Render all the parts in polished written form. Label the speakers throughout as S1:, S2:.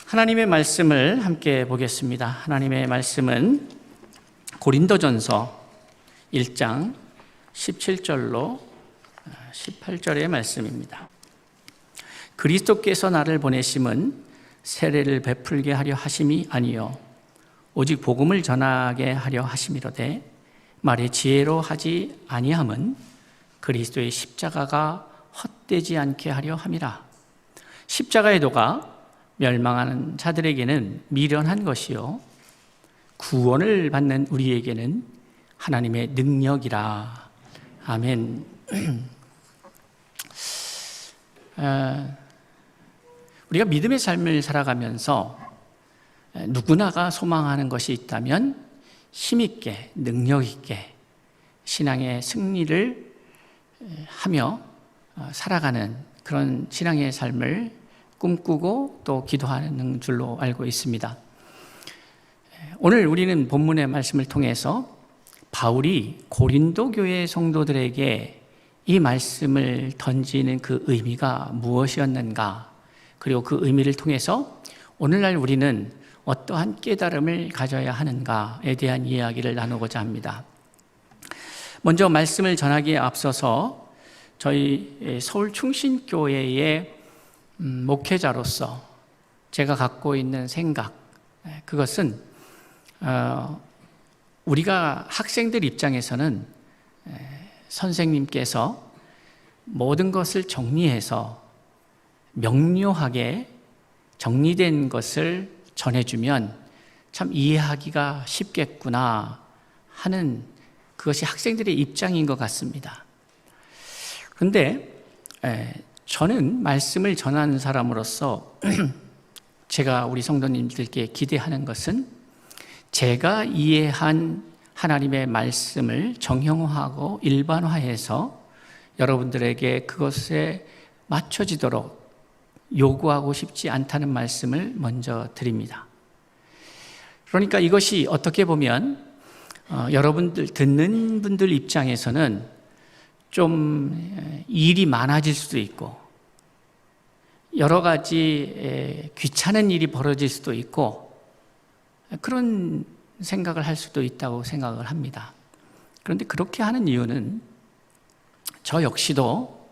S1: 하나님의 말씀을 함께 보겠습니다. 하나님의 말씀은 고린도전서 1장 17절로 18절의 말씀입니다. 그리스도께서 나를 보내심은 세례를 베풀게 하려 하심이 아니요 오직 복음을 전하게 하려 하심이로되 말의 지혜로 하지 아니함은 그리스도의 십자가가 헛되지 않게 하려 함이라. 십자가의 도가 멸망하는 자들에게는 미련한 것이요 구원을 받는 우리에게는 하나님의 능력이라. 아멘. 우리가 믿음의 삶을 살아가면서 누구나가 소망하는 것이 있다면 힘있게 능력있게 신앙의 승리를 하며 살아가는 그런 신앙의 삶을 꿈꾸고 또 기도하는 줄로 알고 있습니다. 오늘 우리는 본문의 말씀을 통해서 바울이 고린도 교회 성도들에게 이 말씀을 던지는 그 의미가 무엇이었는가, 그리고 그 의미를 통해서 오늘날 우리는 어떠한 깨달음을 가져야 하는가에 대한 이야기를 나누고자 합니다. 먼저 말씀을 전하기에 앞서서 저희 서울 충신교회의 목회자로서 제가 갖고 있는 생각, 그것은 우리가 학생들 입장에서는 선생님께서 모든 것을 정리해서 명료하게 정리된 것을 전해주면 참 이해하기가 쉽겠구나 하는 그것이 학생들의 입장인 것 같습니다. 그런데 저는 말씀을 전하는 사람으로서 제가 우리 성도님들께 기대하는 것은 제가 이해한 하나님의 말씀을 정형화하고 일반화해서 여러분들에게 그것에 맞춰지도록 요구하고 싶지 않다는 말씀을 먼저 드립니다. 그러니까 이것이 어떻게 보면 여러분들 듣는 분들 입장에서는 좀 일이 많아질 수도 있고 여러 가지 귀찮은 일이 벌어질 수도 있고 그런 생각을 할 수도 있다고 생각을 합니다. 그런데 그렇게 하는 이유는 저 역시도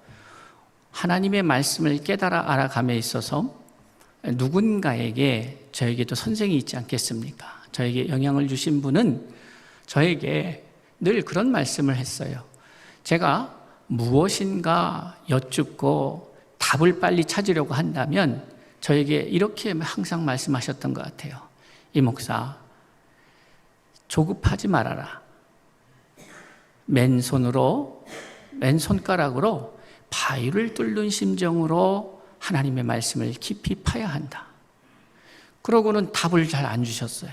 S1: 하나님의 말씀을 깨달아 알아감에 있어서 누군가에게 저에게도 선생이 있지 않겠습니까? 저에게 영향을 주신 분은 저에게 늘 그런 말씀을 했어요. 제가 무엇인가 여쭙고 답을 빨리 찾으려고 한다면 저에게 이렇게 항상 말씀하셨던 것 같아요. 이 목사, 조급하지 말아라. 맨손가락으로 바위를 뚫는 심정으로 하나님의 말씀을 깊이 파야 한다. 그러고는 답을 잘 안 주셨어요.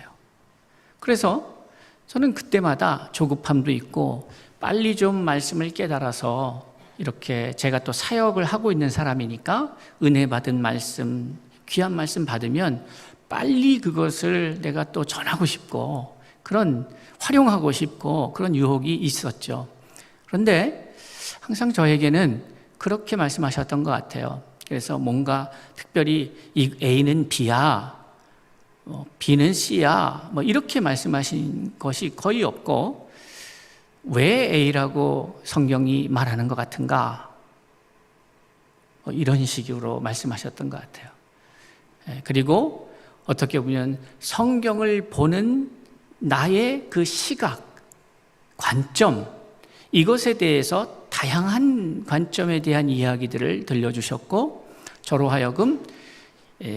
S1: 그래서 저는 그때마다 조급함도 있고 빨리 좀 말씀을 깨달아서 이렇게 제가 또 사역을 하고 있는 사람이니까 은혜 받은 말씀, 귀한 말씀 받으면 빨리 그것을 내가 또 전하고 싶고 그런 활용하고 싶고 그런 유혹이 있었죠. 그런데 항상 저에게는 그렇게 말씀하셨던 것 같아요. 그래서 뭔가 특별히 이 A는 B야, B는 C야 이렇게 말씀하신 것이 거의 없고 왜 A라고 성경이 말하는 것 같은가? 이런 식으로 말씀하셨던 것 같아요. 그리고 어떻게 보면 성경을 보는 나의 그 시각, 관점, 이것에 대해서 다양한 관점에 대한 이야기들을 들려주셨고 저로 하여금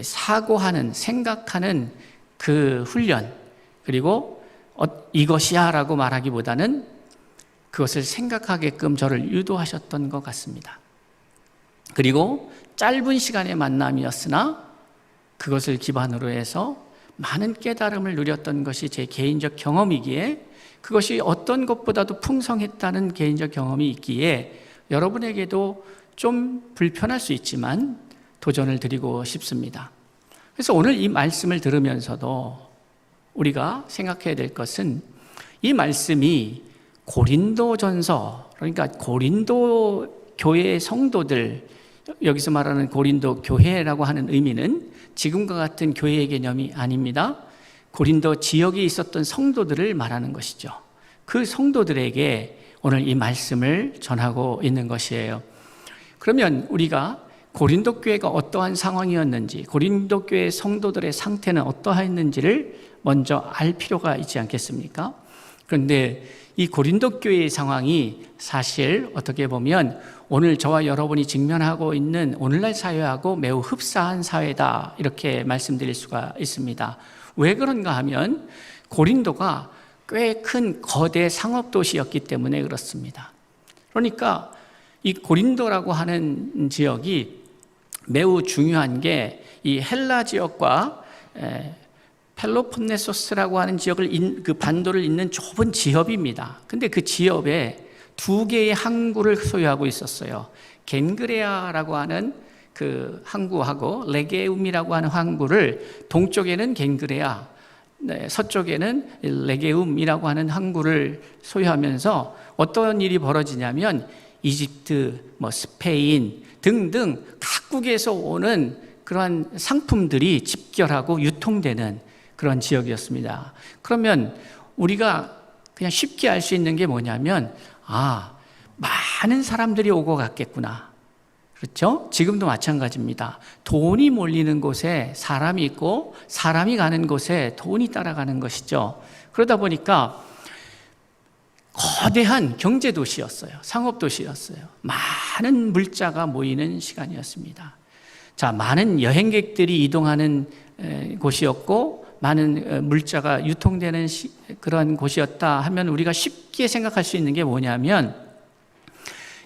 S1: 사고하는, 생각하는 그 훈련, 그리고 이것이야 라고 말하기보다는 그것을 생각하게끔 저를 유도하셨던 것 같습니다. 그리고 짧은 시간의 만남이었으나 그것을 기반으로 해서 많은 깨달음을 누렸던 것이 제 개인적 경험이기에 그것이 어떤 것보다도 풍성했다는 개인적 경험이 있기에 여러분에게도 좀 불편할 수 있지만 도전을 드리고 싶습니다. 그래서 오늘 이 말씀을 들으면서도 우리가 생각해야 될 것은 이 말씀이 고린도전서, 그러니까 고린도 교회의 성도들, 여기서 말하는 고린도 교회라고 하는 의미는 지금과 같은 교회의 개념이 아닙니다. 고린도 지역에 있었던 성도들을 말하는 것이죠. 그 성도들에게 오늘 이 말씀을 전하고 있는 것이에요. 그러면 우리가 고린도 교회가 어떠한 상황이었는지, 고린도 교회 성도들의 상태는 어떠했는지를 먼저 알 필요가 있지 않겠습니까? 그런데 이 고린도 교회의 상황이 사실 어떻게 보면 오늘 저와 여러분이 직면하고 있는 오늘날 사회하고 매우 흡사한 사회다, 이렇게 말씀드릴 수가 있습니다. 왜 그런가 하면 고린도가 꽤 큰 거대 상업도시였기 때문에 그렇습니다. 그러니까 이 고린도라고 하는 지역이 매우 중요한 게 이 헬라 지역과 펠로폰네소스라고 하는 지역을 그 반도를 잇는 좁은 지역입니다. 근데 그 지역에 두 개의 항구를 소유하고 있었어요. 겐그레아라고 하는 그 항구하고 레게움이라고 하는 항구를, 동쪽에는 겐그레아, 서쪽에는 레게움이라고 하는 항구를 소유하면서 어떤 일이 벌어지냐면 이집트, 스페인 등등 각국에서 오는 그러한 상품들이 집결하고 유통되는 그런 지역이었습니다. 그러면 우리가 그냥 쉽게 알 수 있는 게 뭐냐면, 많은 사람들이 오고 갔겠구나. 그렇죠? 지금도 마찬가지입니다. 돈이 몰리는 곳에 사람이 있고 사람이 가는 곳에 돈이 따라가는 것이죠. 그러다 보니까 거대한 경제도시였어요. 상업도시였어요. 많은 물자가 모이는 시간이었습니다. 자, 많은 여행객들이 이동하는 곳이었고 많은 물자가 유통되는 그런 곳이었다 하면 우리가 쉽게 생각할 수 있는 게 뭐냐면,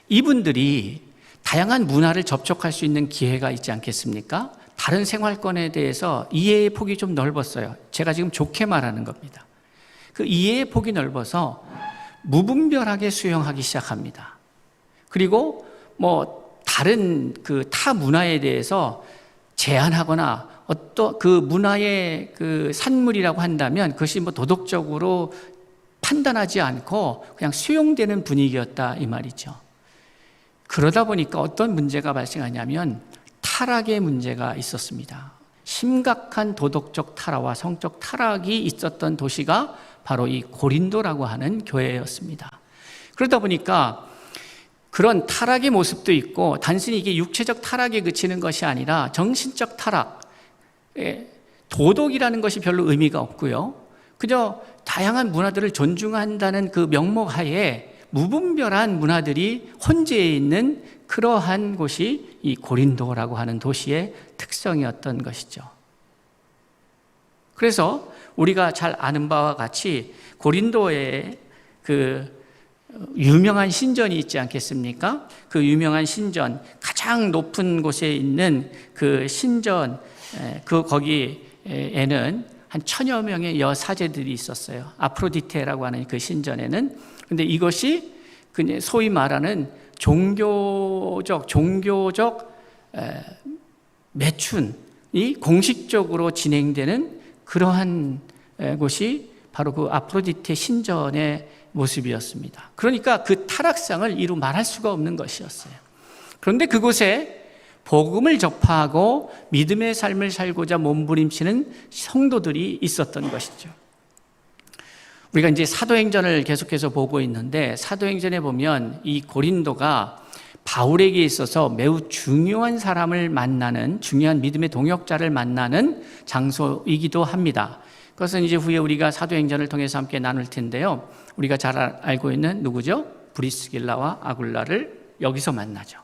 S1: 이분들이 다양한 문화를 접촉할 수 있는 기회가 있지 않겠습니까? 다른 생활권에 대해서 이해의 폭이 좀 넓었어요. 제가 지금 좋게 말하는 겁니다. 그 이해의 폭이 넓어서 무분별하게 수용하기 시작합니다. 그리고 다른 그 타 문화에 대해서 제한하거나 어떤 그 문화의 그 산물이라고 한다면 그것이 도덕적으로 판단하지 않고 그냥 수용되는 분위기였다, 이 말이죠. 그러다 보니까 어떤 문제가 발생하냐면 타락의 문제가 있었습니다. 심각한 도덕적 타락과 성적 타락이 있었던 도시가 바로 이 고린도라고 하는 교회였습니다. 그러다 보니까 그런 타락의 모습도 있고, 단순히 이게 육체적 타락에 그치는 것이 아니라 정신적 타락, 도덕이라는 것이 별로 의미가 없고요. 그저 다양한 문화들을 존중한다는 그 명목하에 무분별한 문화들이 혼재해 있는 그러한 곳이 이 고린도라고 하는 도시의 특성이었던 것이죠. 그래서 우리가 잘 아는 바와 같이 고린도에 그 유명한 신전이 있지 않겠습니까? 그 유명한 신전, 가장 높은 곳에 있는 그 신전, 거기에는 한 1000여 명의 여사제들이 있었어요. 아프로디테라고 하는 그 신전에는. 근데 이것이 소위 말하는 종교적 매춘이 공식적으로 진행되는 그러한 곳이 바로 그 아프로디테 신전의 모습이었습니다. 그러니까 그 타락상을 이루 말할 수가 없는 것이었어요. 그런데 그곳에 복음을 접하고 믿음의 삶을 살고자 몸부림치는 성도들이 있었던 것이죠. 우리가 이제 사도행전을 계속해서 보고 있는데, 사도행전에 보면 이 고린도가 바울에게 있어서 매우 중요한 사람을 만나는, 중요한 믿음의 동역자를 만나는 장소이기도 합니다. 그것은 이제 후에 우리가 사도행전을 통해서 함께 나눌 텐데요. 우리가 잘 알고 있는 누구죠? 브리스길라와 아굴라를 여기서 만나죠.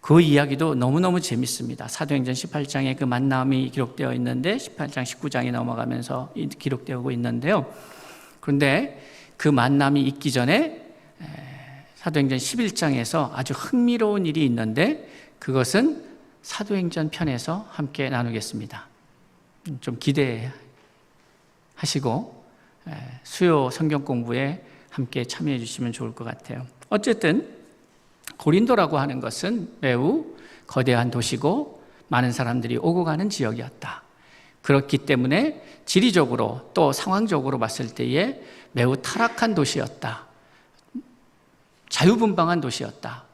S1: 그 이야기도 너무너무 재밌습니다. 사도행전 18장에 그 만남이 기록되어 있는데 18장, 19장에 넘어가면서 기록되고 있는데요. 그런데 그 만남이 있기 전에 사도행전 11장에서 아주 흥미로운 일이 있는데, 그것은 사도행전 편에서 함께 나누겠습니다. 좀 기대하시고 수요 성경 공부에 함께 참여해 주시면 좋을 것 같아요. 어쨌든 고린도라고 하는 것은 매우 거대한 도시고 많은 사람들이 오고 가는 지역이었다. 그렇기 때문에 지리적으로 또 상황적으로 봤을 때에 매우 타락한 도시였다. 자유분방한 도시였다.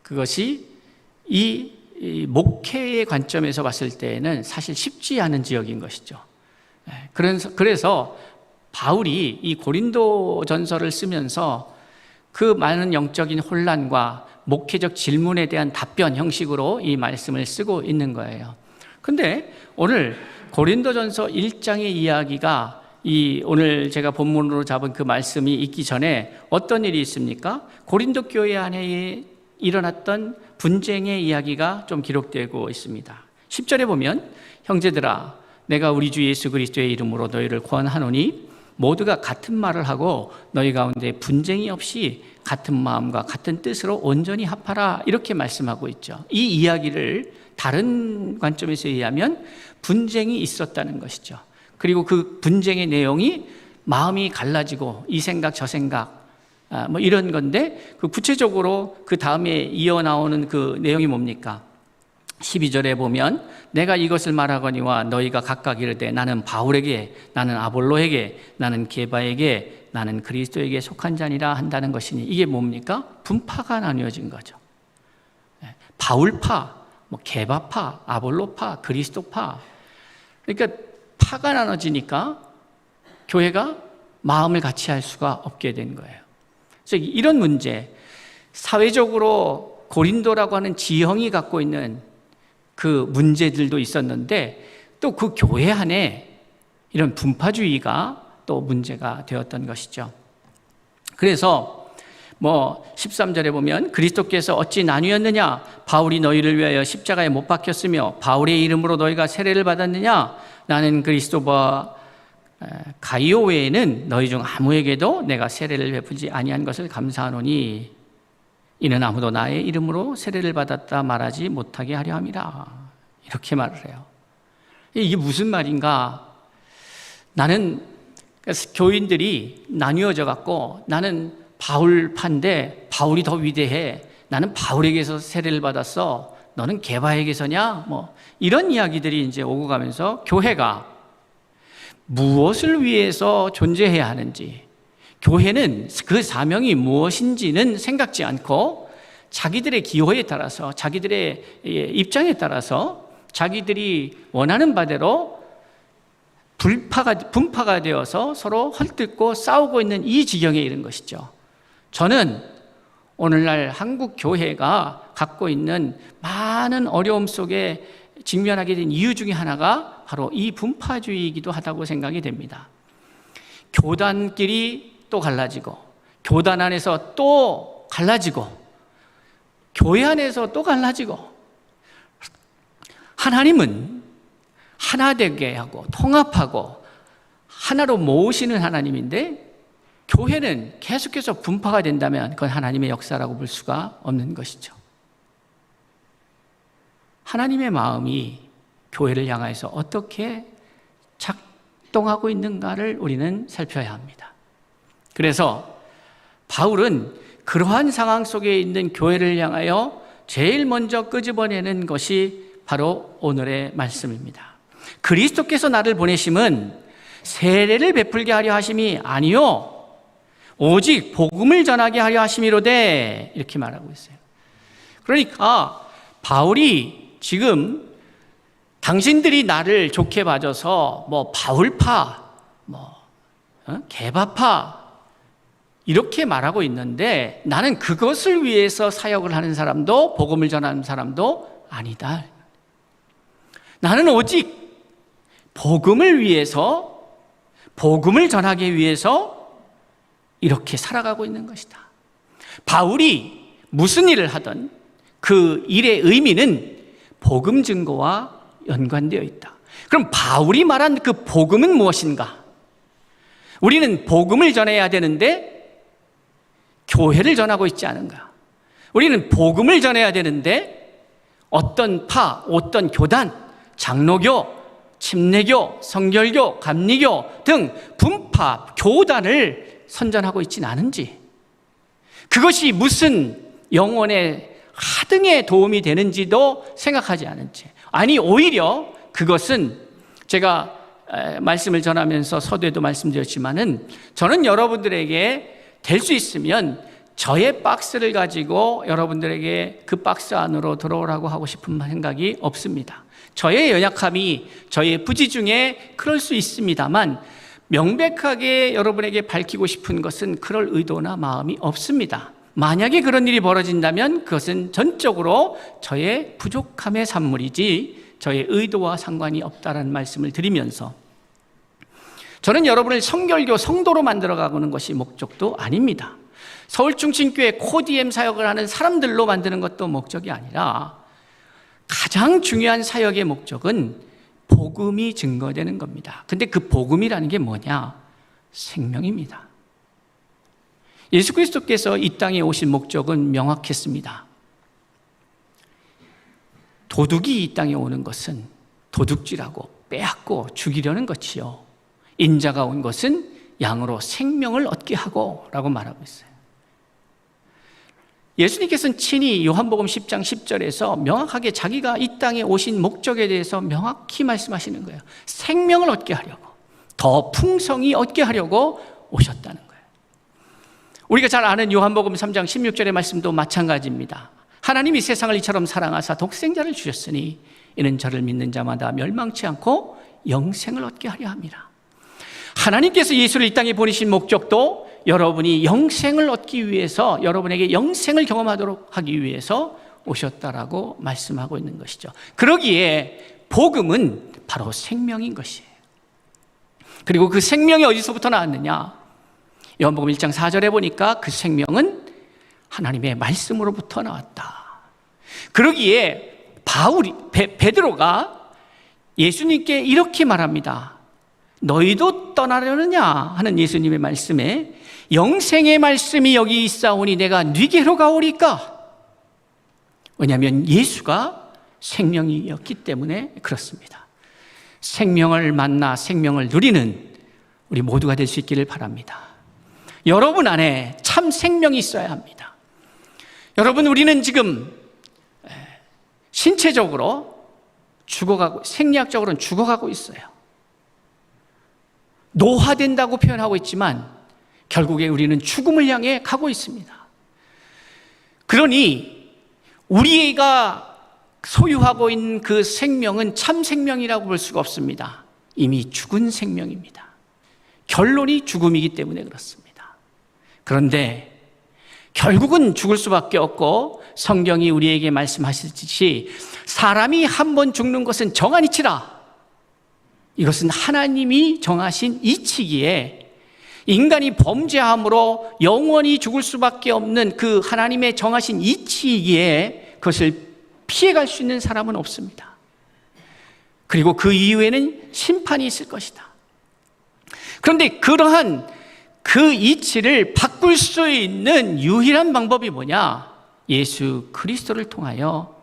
S1: 그것이 이 목회의 관점에서 봤을 때에는 사실 쉽지 않은 지역인 것이죠. 그래서 바울이 이 고린도 전서를 쓰면서 그 많은 영적인 혼란과 목회적 질문에 대한 답변 형식으로 이 말씀을 쓰고 있는 거예요. 근데 오늘 고린도전서 1장의 이야기가 오늘 제가 본문으로 잡은 그 말씀이 있기 전에 어떤 일이 있습니까? 고린도 교회 안에 일어났던 분쟁의 이야기가 좀 기록되고 있습니다. 10절에 보면 형제들아 내가 우리 주 예수 그리스도의 이름으로 너희를 권하노니 모두가 같은 말을 하고 너희 가운데 분쟁이 없이 같은 마음과 같은 뜻으로 온전히 합하라 이렇게 말씀하고 있죠. 이 이야기를 다른 관점에서 이해하면 분쟁이 있었다는 것이죠. 그리고 그 분쟁의 내용이 마음이 갈라지고 이 생각 저 생각 뭐 이런 건데 그 구체적으로 그 다음에 이어나오는 그 내용이 뭡니까? 12절에 보면 내가 이것을 말하거니와 너희가 각각 이르되 나는 바울에게 나는 아볼로에게 나는 게바에게 나는 그리스도에게 속한 자니라 한다는 것이니 이게 뭡니까? 분파가 나뉘어진 거죠. 바울파, 뭐 게바파, 아볼로파, 그리스도파. 그러니까 파가 나눠지니까 교회가 마음을 같이 할 수가 없게 된 거예요. 그래서 이런 문제, 사회적으로 고린도라고 하는 지형이 갖고 있는 그 문제들도 있었는데 또 그 교회 안에 이런 분파주의가 또 문제가 되었던 것이죠. 그래서 13절에 보면 그리스도께서 어찌 나뉘었느냐 바울이 너희를 위하여 십자가에 못 박혔으며 바울의 이름으로 너희가 세례를 받았느냐 나는 그리스도와 가이오 외에는 너희 중 아무에게도 내가 세례를 베푸지 아니한 것을 감사하노니 이는 아무도 나의 이름으로 세례를 받았다 말하지 못하게 하려 함이라 이렇게 말을 해요. 이게 무슨 말인가? 나는 교인들이 나뉘어져 갖고 나는 바울파인데 바울이 더 위대해. 나는 바울에게서 세례를 받았어. 너는 게바에게서냐? 이런 이야기들이 이제 오고 가면서 교회가 무엇을 위해서 존재해야 하는지, 교회는 그 사명이 무엇인지는 생각지 않고 자기들의 기호에 따라서, 자기들의 입장에 따라서 자기들이 원하는 바대로 분파가 되어서 서로 헐뜯고 싸우고 있는 이 지경에 이른 것이죠. 저는 오늘날 한국 교회가 갖고 있는 많은 어려움 속에 직면하게 된 이유 중에 하나가 바로 이 분파주의이기도 하다고 생각이 됩니다. 교단끼리 또 갈라지고, 교단 안에서 또 갈라지고, 교회 안에서 또 갈라지고. 하나님은 하나 되게 하고 통합하고 하나로 모으시는 하나님인데 교회는 계속해서 분파가 된다면 그건 하나님의 역사라고 볼 수가 없는 것이죠. 하나님의 마음이 교회를 향해서 어떻게 작동하고 있는가를 우리는 살펴야 합니다. 그래서 바울은 그러한 상황 속에 있는 교회를 향하여 제일 먼저 끄집어내는 것이 바로 오늘의 말씀입니다. 그리스도께서 나를 보내심은 세례를 베풀게 하려 하심이 아니요 오직 복음을 전하게 하려 하심이로되 이렇게 말하고 있어요. 그러니까 바울이 지금 당신들이 나를 좋게 봐줘서 바울파, 게바파 이렇게 말하고 있는데 나는 그것을 위해서 사역을 하는 사람도 복음을 전하는 사람도 아니다. 나는 오직 복음을 위해서, 복음을 전하기 위해서 이렇게 살아가고 있는 것이다. 바울이 무슨 일을 하든 그 일의 의미는 복음 증거와 연관되어 있다. 그럼 바울이 말한 그 복음은 무엇인가? 우리는 복음을 전해야 되는데 교회를 전하고 있지 않은가? 우리는 복음을 전해야 되는데 어떤 파, 어떤 교단, 장로교, 침례교, 성결교, 감리교 등 분파, 교단을 선전하고 있지는 않은지, 그것이 무슨 영혼의 하등에 도움이 되는지도 생각하지 않은지, 아니 오히려 그것은 제가 말씀을 전하면서 서두에도 말씀드렸지만은 저는 여러분들에게 될 수 있으면 저의 박스를 가지고 여러분들에게 그 박스 안으로 들어오라고 하고 싶은 생각이 없습니다. 저의 연약함이, 저의 부지 중에 그럴 수 있습니다만 명백하게 여러분에게 밝히고 싶은 것은 그럴 의도나 마음이 없습니다. 만약에 그런 일이 벌어진다면 그것은 전적으로 저의 부족함의 산물이지 저의 의도와 상관이 없다라는 말씀을 드리면서, 저는 여러분을 성결교 성도로 만들어가는 것이 목적도 아닙니다. 서울중심교회 코디엠 사역을 하는 사람들로 만드는 것도 목적이 아니라 가장 중요한 사역의 목적은 복음이 증거되는 겁니다. 근데 그 복음이라는 게 뭐냐? 생명입니다. 예수 그리스도께서 이 땅에 오신 목적은 명확했습니다. 도둑이 이 땅에 오는 것은 도둑질하고 빼앗고 죽이려는 것이요, 인자가 온 것은 양으로 생명을 얻게 하고 라고 말하고 있어요. 예수님께서는 친히 요한복음 10장 10절에서 명확하게 자기가 이 땅에 오신 목적에 대해서 명확히 말씀하시는 거예요. 생명을 얻게 하려고, 더 풍성히 얻게 하려고 오셨다는 거예요. 우리가 잘 아는 요한복음 3장 16절의 말씀도 마찬가지입니다. 하나님이 세상을 이처럼 사랑하사 독생자를 주셨으니 이는 저를 믿는 자마다 멸망치 않고 영생을 얻게 하려 함이라. 하나님께서 예수를 이 땅에 보내신 목적도 여러분이 영생을 얻기 위해서, 여러분에게 영생을 경험하도록 하기 위해서 오셨다라고 말씀하고 있는 것이죠. 그러기에 복음은 바로 생명인 것이에요. 그리고 그 생명이 어디서부터 나왔느냐? 요한복음 1장 4절에 보니까 그 생명은 하나님의 말씀으로부터 나왔다. 그러기에 베드로가 예수님께 이렇게 말합니다. 너희도 떠나려느냐 하는 예수님의 말씀에 영생의 말씀이 여기 있사오니 내가 네게로 가오리까? 왜냐하면 예수가 생명이었기 때문에 그렇습니다. 생명을 만나 생명을 누리는 우리 모두가 될 수 있기를 바랍니다. 여러분 안에 참 생명이 있어야 합니다. 여러분, 우리는 지금 신체적으로 죽어가고, 생리학적으로는 죽어가고 있어요. 노화된다고 표현하고 있지만 결국에 우리는 죽음을 향해 가고 있습니다. 그러니 우리가 소유하고 있는 그 생명은 참 생명이라고 볼 수가 없습니다. 이미 죽은 생명입니다. 결론이 죽음이기 때문에 그렇습니다. 그런데 결국은 죽을 수밖에 없고, 성경이 우리에게 말씀하시듯이 사람이 한 번 죽는 것은 정한 이치라. 이것은 하나님이 정하신 이치기에 인간이 범죄함으로 영원히 죽을 수밖에 없는 그 하나님의 정하신 이치기에 그것을 피해갈 수 있는 사람은 없습니다. 그리고 그 이후에는 심판이 있을 것이다. 그런데 그러한 그 이치를 바꿀 수 있는 유일한 방법이 뭐냐? 예수 그리스도를 통하여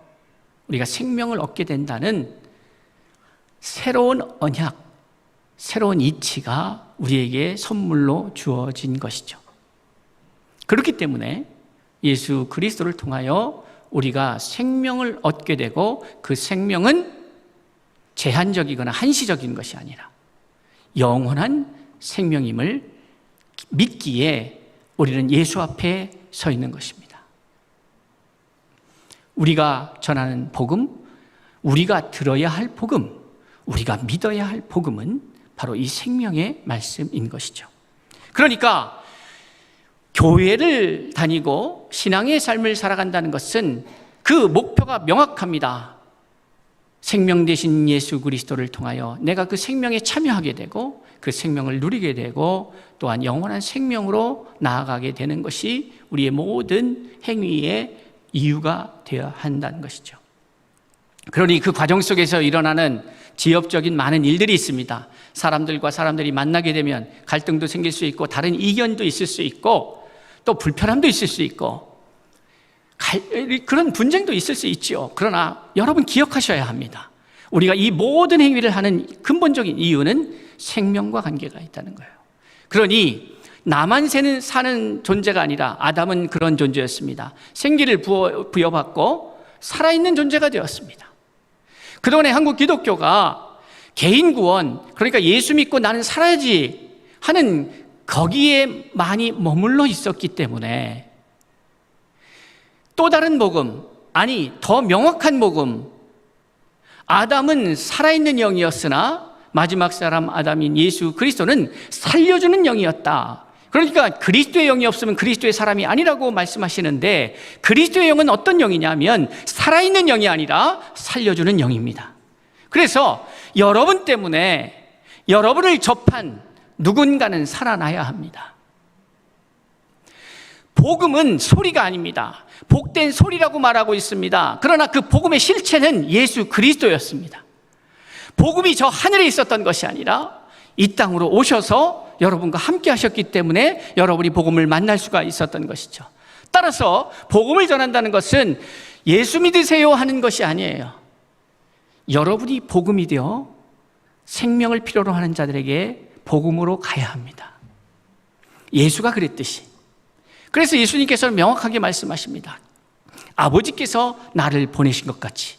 S1: 우리가 생명을 얻게 된다는 새로운 언약, 새로운 이치가 우리에게 선물로 주어진 것이죠. 그렇기 때문에 예수 그리스도를 통하여 우리가 생명을 얻게 되고, 그 생명은 제한적이거나 한시적인 것이 아니라 영원한 생명임을 믿기에 우리는 예수 앞에 서 있는 것입니다. 우리가 전하는 복음, 우리가 들어야 할 복음, 우리가 믿어야 할 복음은 바로 이 생명의 말씀인 것이죠. 그러니까 교회를 다니고 신앙의 삶을 살아간다는 것은 그 목표가 명확합니다. 생명 되신 예수 그리스도를 통하여 내가 그 생명에 참여하게 되고 그 생명을 누리게 되고 또한 영원한 생명으로 나아가게 되는 것이 우리의 모든 행위의 이유가 되어야 한다는 것이죠. 그러니 그 과정 속에서 일어나는 지엽적인 많은 일들이 있습니다. 사람들과 사람들이 만나게 되면 갈등도 생길 수 있고, 다른 이견도 있을 수 있고, 또 불편함도 있을 수 있고, 그런 분쟁도 있을 수 있죠. 그러나 여러분 기억하셔야 합니다. 우리가 이 모든 행위를 하는 근본적인 이유는 생명과 관계가 있다는 거예요. 그러니 나만 사는 존재가 아니라 아담은 그런 존재였습니다. 생기를 부여받고 살아있는 존재가 되었습니다. 그동안에 한국 기독교가 개인 구원, 그러니까 예수 믿고 나는 살아야지 하는 거기에 많이 머물러 있었기 때문에 또 다른 복음, 아니 더 명확한 복음, 아담은 살아있는 영이었으나 마지막 사람 아담인 예수 그리스도는 살려주는 영이었다. 그러니까 그리스도의 영이 없으면 그리스도의 사람이 아니라고 말씀하시는데, 그리스도의 영은 어떤 영이냐면 살아있는 영이 아니라 살려주는 영입니다. 그래서 여러분 때문에 여러분을 접한 누군가는 살아나야 합니다. 복음은 소리가 아닙니다. 복된 소리라고 말하고 있습니다. 그러나 그 복음의 실체는 예수 그리스도였습니다. 복음이 저 하늘에 있었던 것이 아니라 이 땅으로 오셔서 여러분과 함께 하셨기 때문에 여러분이 복음을 만날 수가 있었던 것이죠. 따라서 복음을 전한다는 것은 예수 믿으세요 하는 것이 아니에요. 여러분이 복음이 되어 생명을 필요로 하는 자들에게 복음으로 가야 합니다. 예수가 그랬듯이. 그래서 예수님께서는 명확하게 말씀하십니다. 아버지께서 나를 보내신 것 같이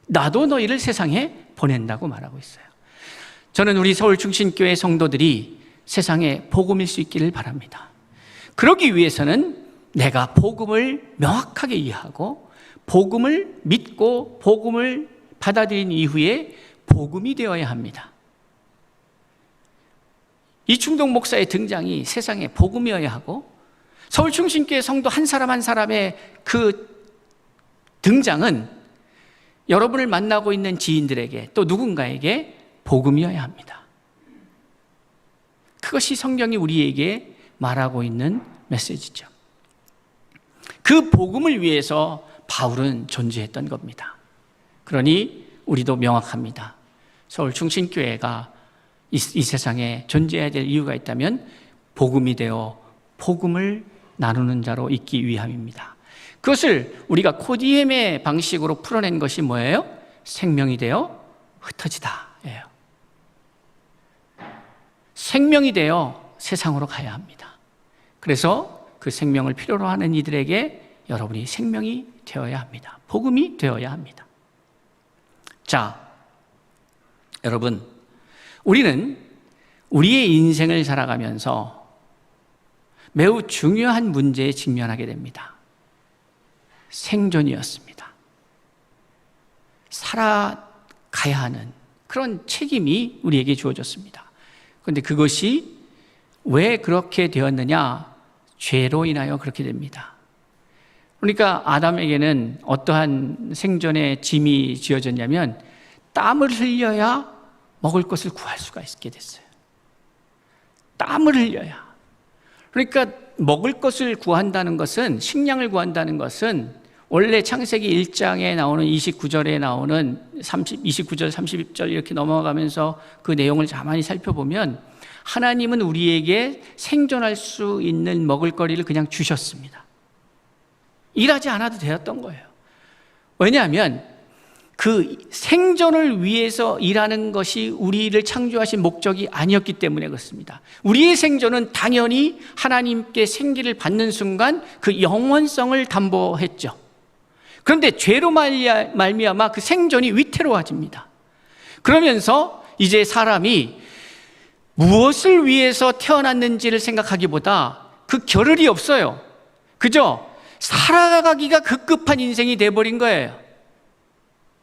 S1: 나도 너희를 세상에 보낸다고 말하고 있어요. 저는 우리 서울중심교회 성도들이 세상에 복음일 수 있기를 바랍니다. 그러기 위해서는 내가 복음을 명확하게 이해하고 복음을 믿고 복음을 받아들인 이후에 복음이 되어야 합니다. 이충동 목사의 등장이 세상에 복음이어야 하고, 서울중심교회 성도 한 사람 한 사람의 그 등장은 여러분을 만나고 있는 지인들에게 또 누군가에게 복음이어야 합니다. 그것이 성경이 우리에게 말하고 있는 메시지죠. 그 복음을 위해서 바울은 존재했던 겁니다. 그러니 우리도 명확합니다. 서울중심교회가 이 세상에 존재해야 될 이유가 있다면 복음이 되어 복음을 나누는 자로 있기 위함입니다. 그것을 우리가 코디엠의 방식으로 풀어낸 것이 뭐예요? 생명이 되어 흩어지다 예요. 생명이 되어 세상으로 가야 합니다. 그래서 그 생명을 필요로 하는 이들에게 여러분이 생명이 되어야 합니다. 복음이 되어야 합니다. 자, 여러분, 우리는 우리의 인생을 살아가면서 매우 중요한 문제에 직면하게 됩니다. 생존이었습니다. 살아가야 하는 그런 책임이 우리에게 주어졌습니다. 그런데 그것이 왜 그렇게 되었느냐? 죄로 인하여 그렇게 됩니다. 그러니까 아담에게는 어떠한 생존의 짐이 지어졌냐면 땀을 흘려야 먹을 것을 구할 수가 있게 됐어요. 땀을 흘려야. 그러니까 먹을 것을 구한다는 것은, 식량을 구한다는 것은 원래 창세기 1장에 나오는 29절에 나오는 29절, 30절 이렇게 넘어가면서 그 내용을 가만히 살펴보면 하나님은 우리에게 생존할 수 있는 먹을거리를 그냥 주셨습니다. 일하지 않아도 되었던 거예요. 왜냐하면 그 생존을 위해서 일하는 것이 우리를 창조하신 목적이 아니었기 때문에 그렇습니다. 우리의 생존은 당연히 하나님께 생기를 받는 순간 그 영원성을 담보했죠. 그런데 죄로 말미암아 그 생존이 위태로워집니다. 그러면서 이제 사람이 무엇을 위해서 태어났는지를 생각하기보다 그 겨를이 없어요. 그죠? 살아가기가 급급한 인생이 돼버린 거예요.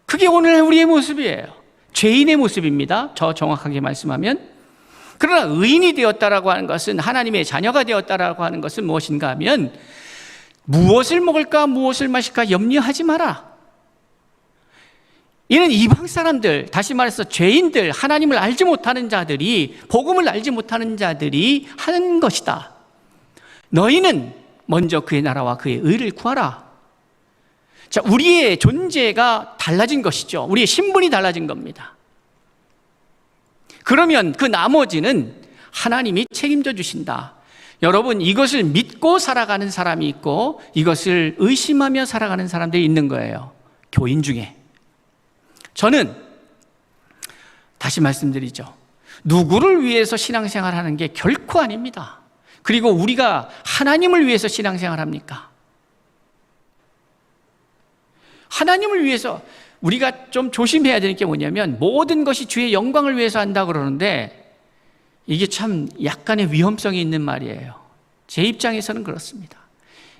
S1: 그게 오늘 우리의 모습이에요. 죄인의 모습입니다. 저 정확하게 말씀하면. 그러나 의인이 되었다라고 하는 것은, 하나님의 자녀가 되었다라고 하는 것은 무엇인가 하면, 무엇을 먹을까 무엇을 마실까 염려하지 마라. 이는 이방 사람들, 다시 말해서 죄인들, 하나님을 알지 못하는 자들이, 복음을 알지 못하는 자들이 하는 것이다. 너희는 먼저 그의 나라와 그의 의를 구하라. 자, 우리의 존재가 달라진 것이죠. 우리의 신분이 달라진 겁니다. 그러면 그 나머지는 하나님이 책임져 주신다. 여러분, 이것을 믿고 살아가는 사람이 있고 이것을 의심하며 살아가는 사람들이 있는 거예요. 교인 중에. 저는 다시 말씀드리죠. 누구를 위해서 신앙생활하는 게 결코 아닙니다. 그리고 우리가 하나님을 위해서 신앙생활합니까? 하나님을 위해서 우리가 좀 조심해야 되는 게 뭐냐면, 모든 것이 주의 영광을 위해서 한다 그러는데 이게 참 약간의 위험성이 있는 말이에요. 제 입장에서는 그렇습니다.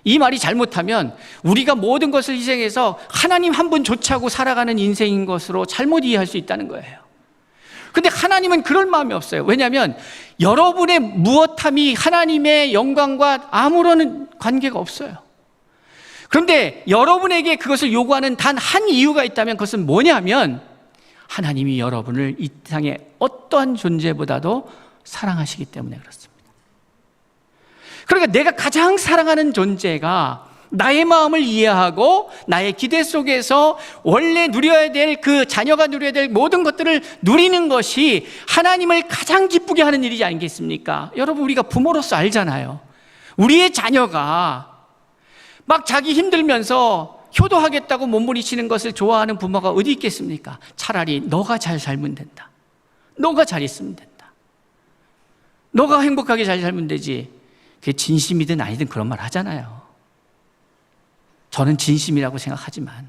S1: 이 말이 잘못하면 우리가 모든 것을 희생해서 하나님 한 분 좇아고 살아가는 인생인 것으로 잘못 이해할 수 있다는 거예요. 근데 하나님은 그럴 마음이 없어요. 왜냐하면 여러분의 무엇함이 하나님의 영광과 아무런 관계가 없어요. 그런데 여러분에게 그것을 요구하는 단 한 이유가 있다면 그것은 뭐냐면 하나님이 여러분을 이 세상의 어떠한 존재보다도 사랑하시기 때문에 그렇습니다. 그러니까 내가 가장 사랑하는 존재가 나의 마음을 이해하고 나의 기대 속에서 원래 누려야 될 그 자녀가 누려야 될 모든 것들을 누리는 것이 하나님을 가장 기쁘게 하는 일이지 않겠습니까? 여러분, 우리가 부모로서 알잖아요. 우리의 자녀가 막 자기 힘들면서 효도하겠다고 몸부림치는 것을 좋아하는 부모가 어디 있겠습니까? 차라리 너가 잘 살면 된다. 너가 잘 있으면 된다. 너가 행복하게 잘 살면 되지. 그게 진심이든 아니든 그런 말 하잖아요. 저는 진심이라고 생각하지만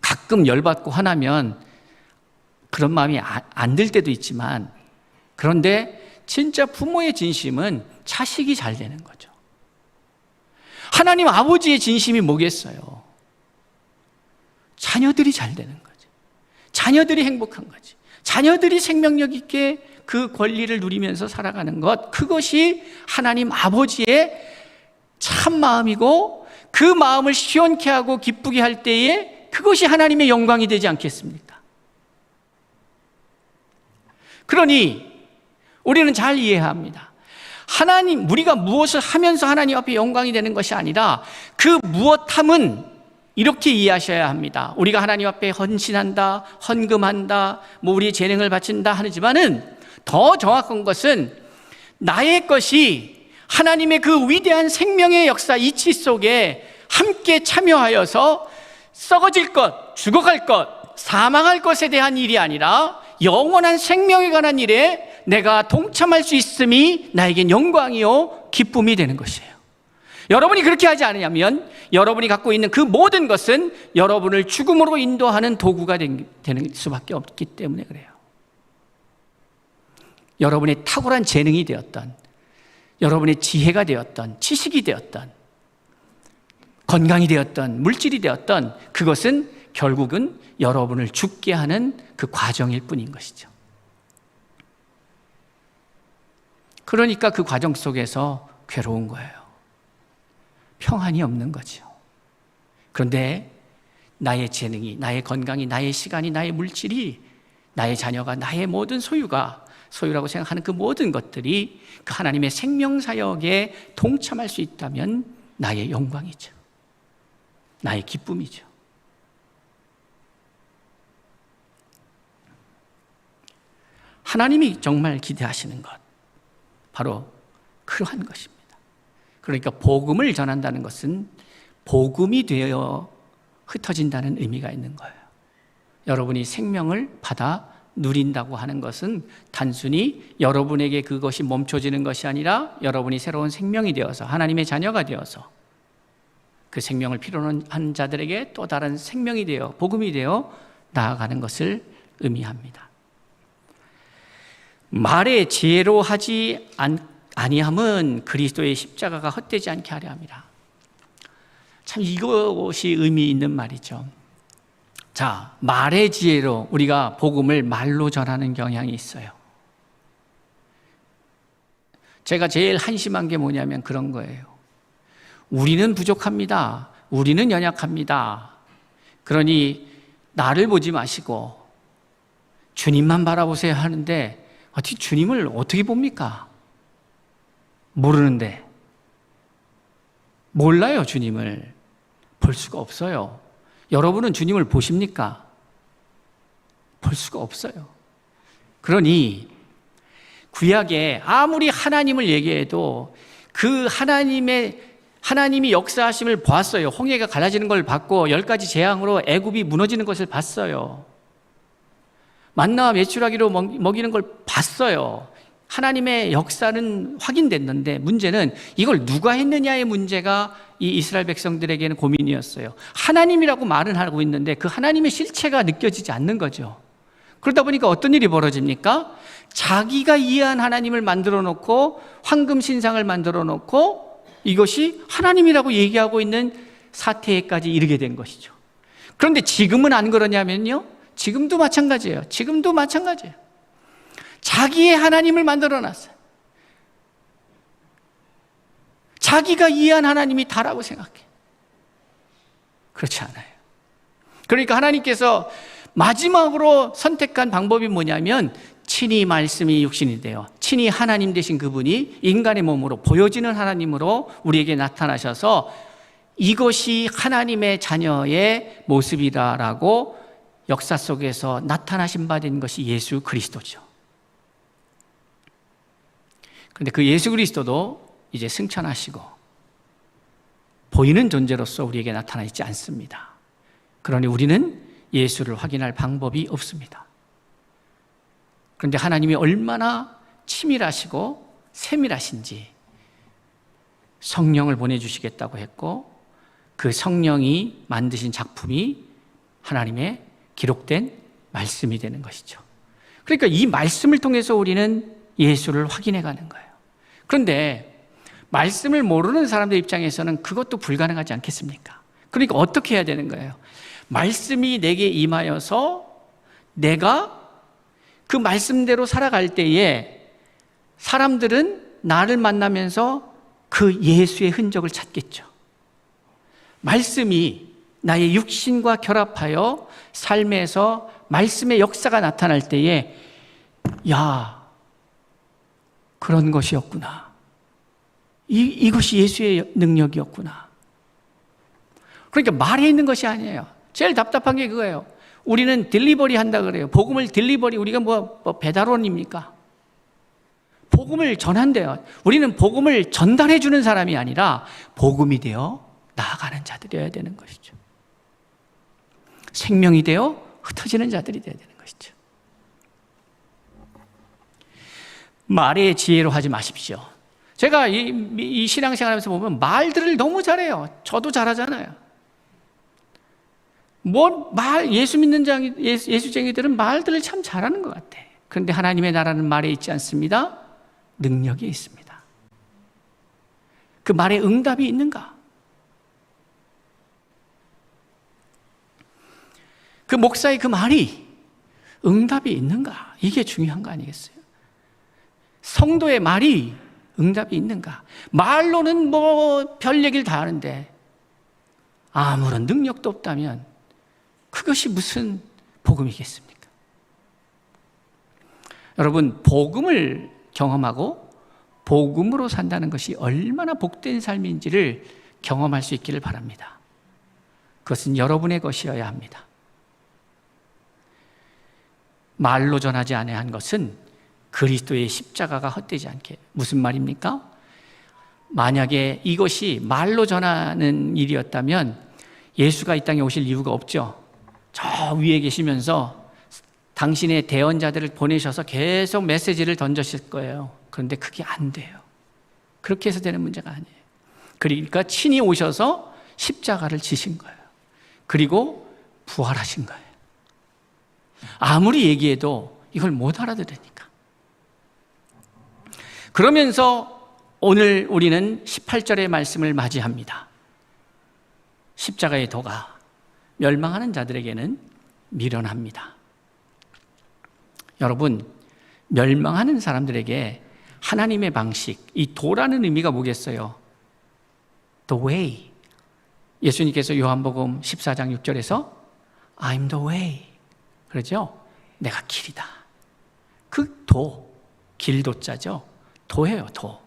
S1: 가끔 열받고 화나면 그런 마음이 안 들 때도 있지만, 그런데 진짜 부모의 진심은 자식이 잘 되는 거죠. 하나님 아버지의 진심이 뭐겠어요? 자녀들이 잘 되는 거죠. 자녀들이 행복한 거지. 자녀들이 생명력 있게 그 권리를 누리면서 살아가는 것, 그것이 하나님 아버지의 참 마음이고, 그 마음을 시원케 하고 기쁘게 할 때에 그것이 하나님의 영광이 되지 않겠습니까? 그러니 우리는 잘 이해해야 합니다. 하나님, 우리가 무엇을 하면서 하나님 앞에 영광이 되는 것이 아니라 그 무엇함은 이렇게 이해하셔야 합니다. 우리가 하나님 앞에 헌신한다, 헌금한다, 뭐 우리의 재능을 바친다 하지만은 더 정확한 것은 나의 것이 하나님의 그 위대한 생명의 역사 이치 속에 함께 참여하여서 썩어질 것, 죽어갈 것, 사망할 것에 대한 일이 아니라 영원한 생명에 관한 일에 내가 동참할 수 있음이 나에겐 영광이요 기쁨이 되는 것이에요. 여러분이 그렇게 하지 않으면 여러분이 갖고 있는 그 모든 것은 여러분을 죽음으로 인도하는 도구가 되는 수밖에 없기 때문에 그래요. 여러분의 탁월한 재능이 되었던, 여러분의 지혜가 되었던, 지식이 되었던, 건강이 되었던, 물질이 되었던, 그것은 결국은 여러분을 죽게 하는 그 과정일 뿐인 것이죠. 그러니까 그 과정 속에서 괴로운 거예요. 평안이 없는 거죠. 그런데 나의 재능이, 나의 건강이, 나의 시간이, 나의 물질이, 나의 자녀가, 나의 모든 소유라고 생각하는 그 모든 것들이 그 하나님의 생명사역에 동참할 수 있다면 나의 영광이죠. 나의 기쁨이죠. 하나님이 정말 기대하시는 것, 바로 그러한 것입니다. 그러니까 복음을 전한다는 것은 복음이 되어 흩어진다는 의미가 있는 거예요. 여러분이 생명을 받아 누린다고 하는 것은 단순히 여러분에게 그것이 멈춰지는 것이 아니라 여러분이 새로운 생명이 되어서 하나님의 자녀가 되어서 그 생명을 필요로 한 자들에게 또 다른 생명이 되어 복음이 되어 나아가는 것을 의미합니다. 말의 지혜로 하지 아니함은 그리스도의 십자가가 헛되지 않게 하려 합니다. 참 이것이 의미 있는 말이죠. 자, 말의 지혜로 우리가 복음을 말로 전하는 경향이 있어요. 제가 제일 한심한 게 뭐냐면 그런 거예요. 우리는 부족합니다. 우리는 연약합니다. 그러니 나를 보지 마시고 주님만 바라보세요 하는데 어떻게 주님을 어떻게 봅니까? 모르는데. 몰라요. 주님을 볼 수가 없어요. 여러분은 주님을 보십니까? 볼 수가 없어요. 그러니 구약에 아무리 하나님을 얘기해도 그 하나님이 역사하심을 봤어요. 홍해가 갈라지는 걸 봤고 10가지 재앙으로 애굽이 무너지는 것을 봤어요. 만나와 메추라기로 먹이는 걸 봤어요. 하나님의 역사는 확인됐는데 문제는 이걸 누가 했느냐의 문제가 이 이스라엘 백성들에게는 고민이었어요. 하나님이라고 말은 하고 있는데 그 하나님의 실체가 느껴지지 않는 거죠. 그러다 보니까 어떤 일이 벌어집니까? 자기가 이해한 하나님을 만들어 놓고 황금 신상을 만들어 놓고 이것이 하나님이라고 얘기하고 있는 사태에까지 이르게 된 것이죠. 그런데 지금은 안 그러냐면요, 지금도 마찬가지예요. 지금도 마찬가지예요. 자기의 하나님을 만들어 놨어요. 자기가 이해한 하나님이 다라고 생각해. 그렇지 않아요. 그러니까 하나님께서 마지막으로 선택한 방법이 뭐냐면, 친히 말씀이 육신이 되어 친히 하나님 되신 그분이 인간의 몸으로 보여지는 하나님으로 우리에게 나타나셔서 이것이 하나님의 자녀의 모습이다라고 역사 속에서 나타나신 바 된 것이 예수 그리스도죠. 그런데 그 예수 그리스도도 이제 승천하시고 보이는 존재로서 우리에게 나타나 있지 않습니다. 그러니 우리는 예수를 확인할 방법이 없습니다. 그런데 하나님이 얼마나 치밀하시고 세밀하신지, 성령을 보내주시겠다고 했고 그 성령이 만드신 작품이 하나님의 기록된 말씀이 되는 것이죠. 그러니까 이 말씀을 통해서 우리는 예수를 확인해 가는 거예요. 그런데 말씀을 모르는 사람들 입장에서는 그것도 불가능하지 않겠습니까? 그러니까 어떻게 해야 되는 거예요? 말씀이 내게 임하여서 내가 그 말씀대로 살아갈 때에 사람들은 나를 만나면서 그 예수의 흔적을 찾겠죠. 말씀이 나의 육신과 결합하여 삶에서 말씀의 역사가 나타날 때에, 야, 그런 것이었구나. 이것이 예수의 능력이었구나. 그러니까 말에 있는 것이 아니에요. 제일 답답한 게 그거예요. 우리는 딜리버리 한다 그래요. 복음을 딜리버리, 우리가 뭐 배달원입니까? 복음을 전한대요. 우리는 복음을 전달해 주는 사람이 아니라 복음이 되어 나아가는 자들이어야 되는 것이죠. 생명이 되어 흩어지는 자들이 되어야 되는 것이죠. 말의 지혜로 하지 마십시오. 제가 이 신앙생활하면서 보면 말들을 너무 잘해요. 저도 잘하잖아요. 예수 믿는 예수쟁이들은 말들을 참 잘하는 것 같아. 그런데 하나님의 나라는 말에 있지 않습니다. 능력이 있습니다. 그 말에 응답이 있는가? 그 목사의 그 말이 응답이 있는가? 이게 중요한 거 아니겠어요? 성도의 말이 응답이 있는가? 말로는 뭐 별 얘기를 다 하는데 아무런 능력도 없다면 그것이 무슨 복음이겠습니까? 여러분, 복음을 경험하고 복음으로 산다는 것이 얼마나 복된 삶인지를 경험할 수 있기를 바랍니다. 그것은 여러분의 것이어야 합니다. 말로 전하지 아니한 것은 그리스도의 십자가가 헛되지 않게. 무슨 말입니까? 만약에 이것이 말로 전하는 일이었다면 예수가 이 땅에 오실 이유가 없죠. 저 위에 계시면서 당신의 대언자들을 보내셔서 계속 메시지를 던졌을 거예요. 그런데 그게 안 돼요. 그렇게 해서 되는 문제가 아니에요. 그러니까 친히 오셔서 십자가를 지신 거예요. 그리고 부활하신 거예요. 아무리 얘기해도 이걸 못 알아들으니까. 그러면서 오늘 우리는 18절의 말씀을 맞이합니다. 십자가의 도가 멸망하는 자들에게는 미련합니다. 여러분, 멸망하는 사람들에게 하나님의 방식, 이 도라는 의미가 뭐겠어요? The way. 예수님께서 요한복음 14장 6절에서 I'm the way. 그러죠? 내가 길이다. 그 도, 길도자죠. 도예요, 도.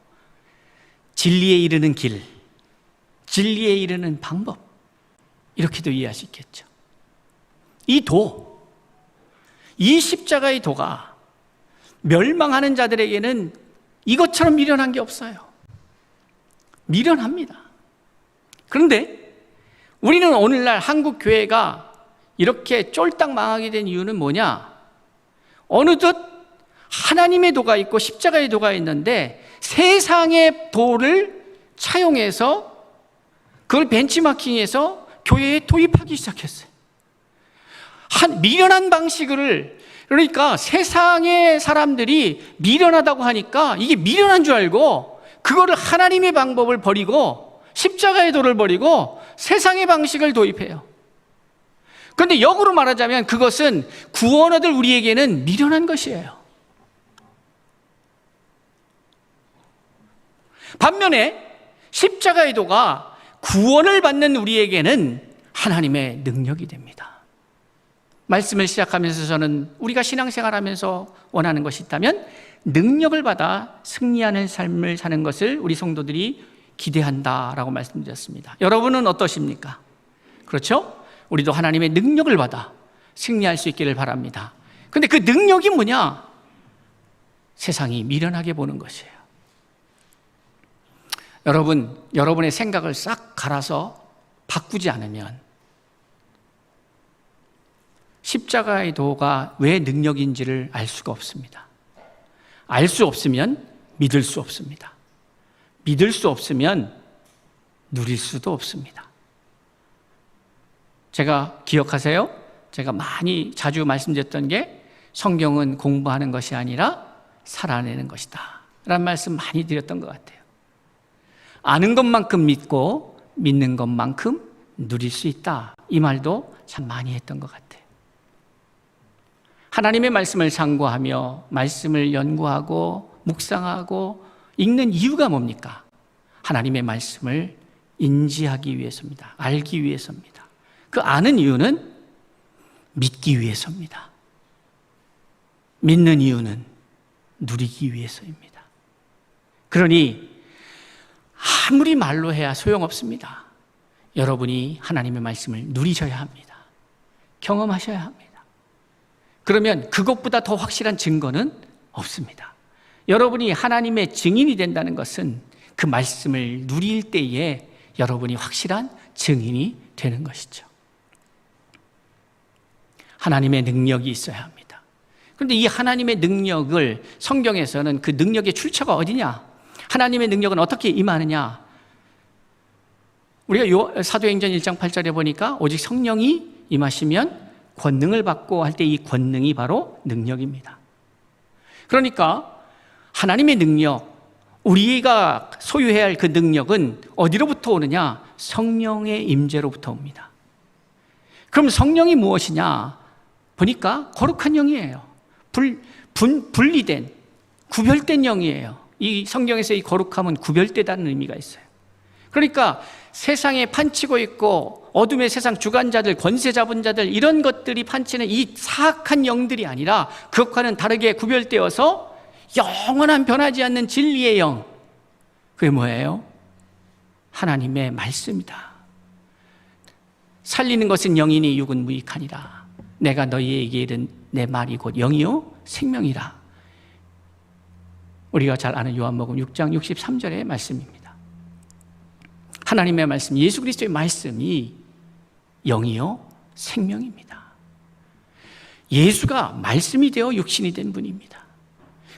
S1: 진리에 이르는 길, 진리에 이르는 방법. 이렇게도 이해할 수 있겠죠. 이 도, 이 십자가의 도가 멸망하는 자들에게는 이것처럼 미련한 게 없어요. 미련합니다. 그런데 우리는 오늘날 한국 교회가 이렇게 쫄딱 망하게 된 이유는 뭐냐? 어느덧 하나님의 도가 있고 십자가의 도가 있는데 세상의 도를 차용해서 그걸 벤치마킹해서 교회에 도입하기 시작했어요. 미련한 방식을, 그러니까 세상의 사람들이 미련하다고 하니까 이게 미련한 줄 알고 그거를 하나님의 방법을 버리고 십자가의 도를 버리고 세상의 방식을 도입해요. 그런데 역으로 말하자면 그것은 구원 얻을 우리에게는 미련한 것이에요. 반면에 십자가의 도가 구원을 받는 우리에게는 하나님의 능력이 됩니다. 말씀을 시작하면서 저는 우리가 신앙생활하면서 원하는 것이 있다면 능력을 받아 승리하는 삶을 사는 것을 우리 성도들이 기대한다라고 말씀드렸습니다. 여러분은 어떠십니까? 그렇죠? 우리도 하나님의 능력을 받아 승리할 수 있기를 바랍니다. 그런데 그 능력이 뭐냐? 세상이 미련하게 보는 것이에요. 여러분의 생각을 싹 갈아서 바꾸지 않으면 십자가의 도가 왜 능력인지를 알 수가 없습니다. 알 수 없으면 믿을 수 없습니다. 믿을 수 없으면 누릴 수도 없습니다. 제가 기억하세요? 제가 자주 말씀드렸던 게 성경은 공부하는 것이 아니라 살아내는 것이다 라는 말씀 많이 드렸던 것 같아요. 아는 것만큼 믿고 믿는 것만큼 누릴 수 있다. 이 말도 참 많이 했던 것 같아요. 하나님의 말씀을 상고하며 말씀을 연구하고 묵상하고 읽는 이유가 뭡니까? 하나님의 말씀을 인지하기 위해서입니다. 알기 위해서입니다. 그 아는 이유는 믿기 위해서입니다. 믿는 이유는 누리기 위해서입니다. 그러니 아무리 말로 해야 소용없습니다. 여러분이 하나님의 말씀을 누리셔야 합니다. 경험하셔야 합니다. 그러면 그것보다 더 확실한 증거는 없습니다. 여러분이 하나님의 증인이 된다는 것은 그 말씀을 누릴 때에 여러분이 확실한 증인이 되는 것이죠. 하나님의 능력이 있어야 합니다. 그런데 이 하나님의 능력을 성경에서는 그 능력의 출처가 어디냐? 하나님의 능력은 어떻게 임하느냐? 우리가 사도행전 1장 8절에 보니까 오직 성령이 임하시면 권능을 받고 할 때 이 권능이 바로 능력입니다. 그러니까 하나님의 능력, 우리가 소유해야 할 그 능력은 어디로부터 오느냐? 성령의 임재로부터 옵니다. 그럼 성령이 무엇이냐? 보니까 거룩한 영이에요. 분리된, 구별된 영이에요. 이 성경에서 이 거룩함은 구별되다는 의미가 있어요. 그러니까 세상에 판치고 있고 어둠의 세상 주관자들, 권세 잡은 자들 이런 것들이 판치는 이 사악한 영들이 아니라 그것과는 다르게 구별되어서 영원한 변하지 않는 진리의 영. 그게 뭐예요? 하나님의 말씀이다. 살리는 것은 영이니 육은 무익하니라. 내가 너희에게 이른 내 말이 곧 영이요 생명이라. 우리가 잘 아는 요한복음 6장 63절의 말씀입니다. 하나님의 말씀, 예수 그리스도의 말씀이 영이요 생명입니다. 예수가 말씀이 되어 육신이 된 분입니다.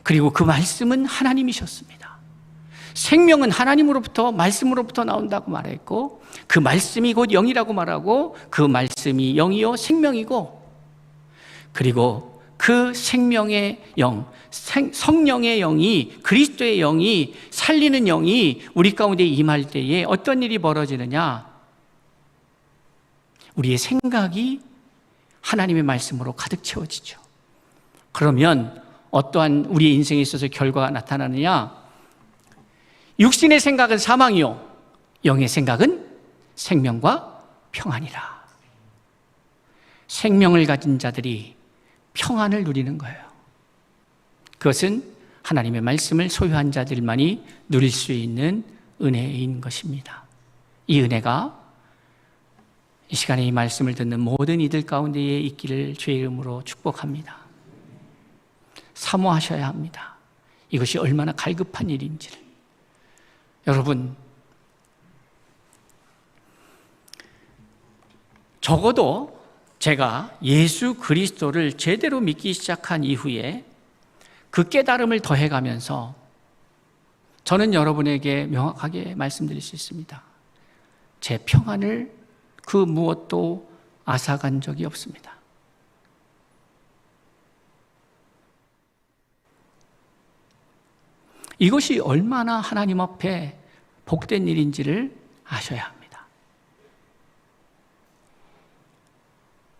S1: 그리고 그 말씀은 하나님이셨습니다. 생명은 하나님으로부터 말씀으로부터 나온다고 말했고 그 말씀이 곧 영이라고 말하고 그 말씀이 영이요 생명이고 그리고 그 생명의 영, 성령의 영이 그리스도의 영이 살리는 영이 우리 가운데 임할 때에 어떤 일이 벌어지느냐? 우리의 생각이 하나님의 말씀으로 가득 채워지죠. 그러면 어떠한 우리의 인생에 있어서 결과가 나타나느냐? 육신의 생각은 사망이요 영의 생각은 생명과 평안이라. 생명을 가진 자들이 평안을 누리는 거예요. 그것은 하나님의 말씀을 소유한 자들만이 누릴 수 있는 은혜인 것입니다. 이 은혜가 이 시간에 이 말씀을 듣는 모든 이들 가운데에 있기를 주의 이름으로 축복합니다. 사모하셔야 합니다. 이것이 얼마나 갈급한 일인지를. 여러분, 적어도 제가 예수 그리스도를 제대로 믿기 시작한 이후에 그 깨달음을 더해가면서 저는 여러분에게 명확하게 말씀드릴 수 있습니다. 제 평안을 그 무엇도 앗아간 적이 없습니다. 이것이 얼마나 하나님 앞에 복된 일인지를 아셔야 합니다.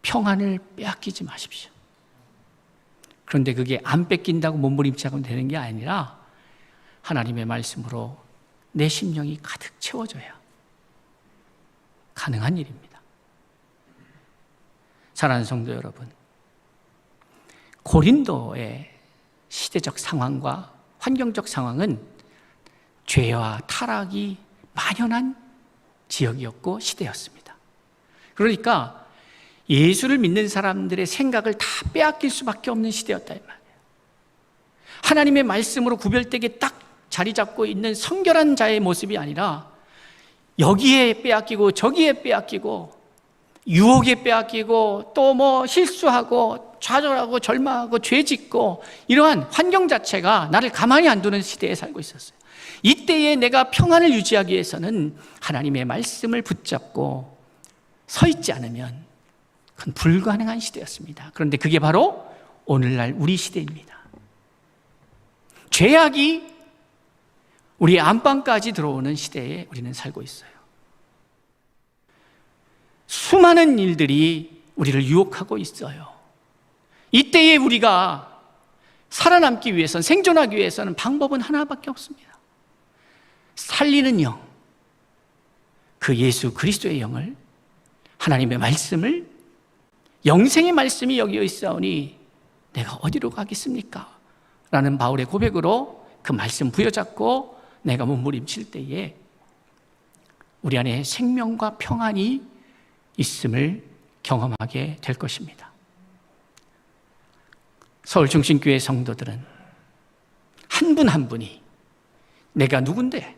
S1: 평안을 빼앗기지 마십시오. 그런데 그게 안 뺏긴다고 몸부림치면 되는 게 아니라 하나님의 말씀으로 내 심령이 가득 채워져야 가능한 일입니다. 사랑하는 성도 여러분, 고린도의 시대적 상황과 환경적 상황은 죄와 타락이 만연한 지역이었고 시대였습니다. 그러니까 예수를 믿는 사람들의 생각을 다 빼앗길 수밖에 없는 시대였다 이 말이에요. 하나님의 말씀으로 구별되게 딱 자리 잡고 있는 성결한 자의 모습이 아니라 여기에 빼앗기고 저기에 빼앗기고 유혹에 빼앗기고 또 뭐 실수하고 좌절하고 절망하고 죄짓고 이러한 환경 자체가 나를 가만히 안 두는 시대에 살고 있었어요. 이때에 내가 평안을 유지하기 위해서는 하나님의 말씀을 붙잡고 서 있지 않으면 그건 불가능한 시대였습니다. 그런데 그게 바로 오늘날 우리 시대입니다. 죄악이 우리 안방까지 들어오는 시대에 우리는 살고 있어요. 수많은 일들이 우리를 유혹하고 있어요. 이때에 우리가 살아남기 위해서는, 생존하기 위해서는 방법은 하나밖에 없습니다. 살리는 영, 그 예수 그리스도의 영을, 하나님의 말씀을, 영생의 말씀이 여기 있사오니 내가 어디로 가겠습니까? 라는 바울의 고백으로 그 말씀 부여잡고 내가 몸부림칠 때에 우리 안에 생명과 평안이 있음을 경험하게 될 것입니다. 서울중심교회 성도들은 한 분 한 분이 내가 누군데?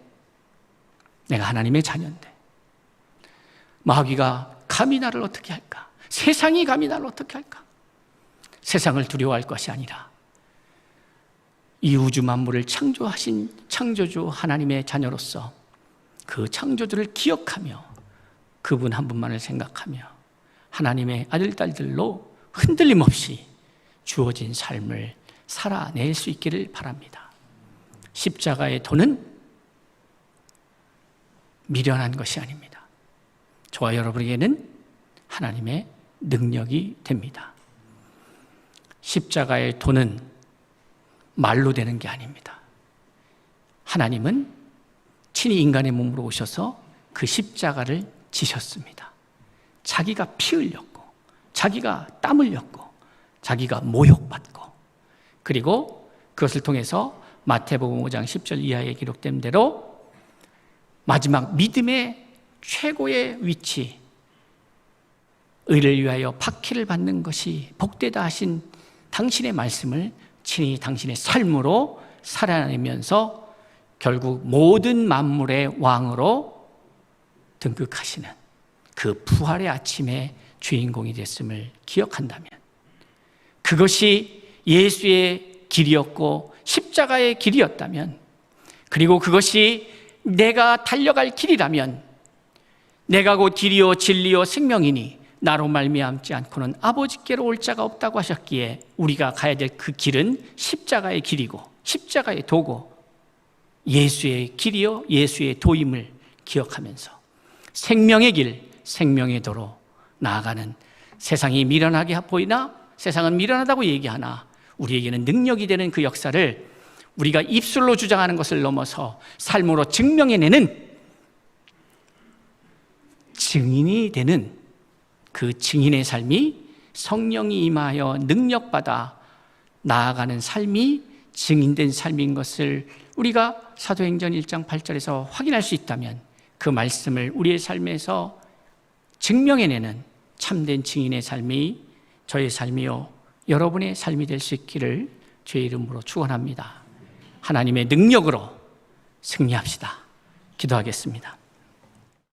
S1: 내가 하나님의 자녀인데 마귀가 감히 나를 어떻게 할까? 세상이 감히 나를 어떻게 할까? 세상을 두려워할 것이 아니라 이 우주 만물을 창조하신 창조주 하나님의 자녀로서 그 창조주를 기억하며 그분 한 분만을 생각하며 하나님의 아들, 딸들로 흔들림 없이 주어진 삶을 살아낼 수 있기를 바랍니다. 십자가의 도는 미련한 것이 아닙니다. 저와 여러분에게는 하나님의 능력이 됩니다. 십자가의 도는 말로 되는 게 아닙니다. 하나님은 친히 인간의 몸으로 오셔서 그 십자가를 지셨습니다. 자기가 피 흘렸고 자기가 땀 흘렸고 자기가 모욕받고 그리고 그것을 통해서 마태복음 5장 10절 이하에 기록된 대로 마지막 믿음의 최고의 위치, 의를 위하여 박해를 받는 것이 복되다 하신 당신의 말씀을 친히 당신의 삶으로 살아내면서 결국 모든 만물의 왕으로 등극하시는 그 부활의 아침의 주인공이 됐음을 기억한다면, 그것이 예수의 길이었고 십자가의 길이었다면, 그리고 그것이 내가 달려갈 길이라면, 내가 곧 길이요 진리요 생명이니 나로 말미암지 않고는 아버지께로 올 자가 없다고 하셨기에 우리가 가야 될 그 길은 십자가의 길이고 십자가의 도고 예수의 길이요 예수의 도임을 기억하면서 생명의 길, 생명의 도로 나아가는, 세상이 미련하게 보이나 세상은 미련하다고 얘기하나 우리에게는 능력이 되는 그 역사를 우리가 입술로 주장하는 것을 넘어서 삶으로 증명해내는, 증인이 되는 그 증인의 삶이 성령이 임하여 능력받아 나아가는 삶이 증인된 삶인 것을 우리가 사도행전 1장 8절에서 확인할 수 있다면, 그 말씀을 우리의 삶에서 증명해내는 참된 증인의 삶이 저의 삶이요 여러분의 삶이 될 수 있기를 주의 이름으로 축원합니다. 하나님의 능력으로 승리합시다. 기도하겠습니다.